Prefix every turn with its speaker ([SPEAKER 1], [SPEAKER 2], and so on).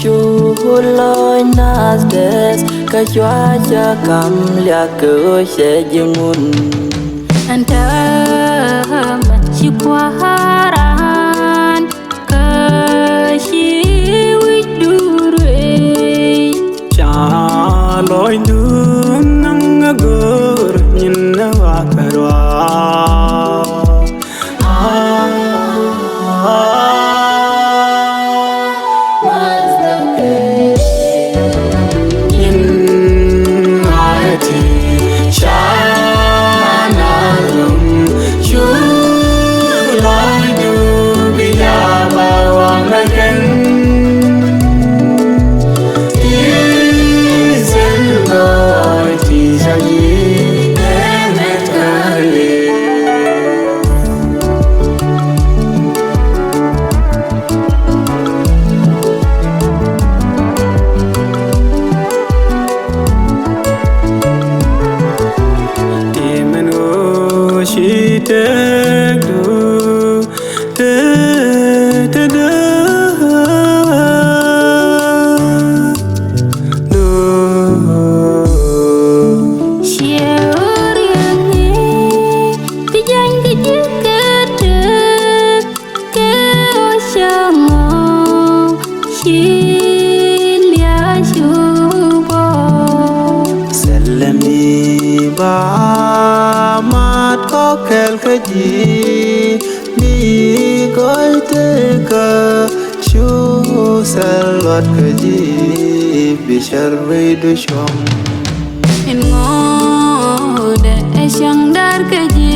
[SPEAKER 1] chu lối nas cái chua cha cầm lia cứ sẽ dừng mun
[SPEAKER 2] anta machi kwaharan kashi widure
[SPEAKER 3] cha loi dun nang gur nhìn wa karwa
[SPEAKER 1] ba mat có khéo cái gì mi coi thế cơ chú sẽ lọt cái gì bị chở về đôi chồng
[SPEAKER 2] en ngô để chẳng dar cái gì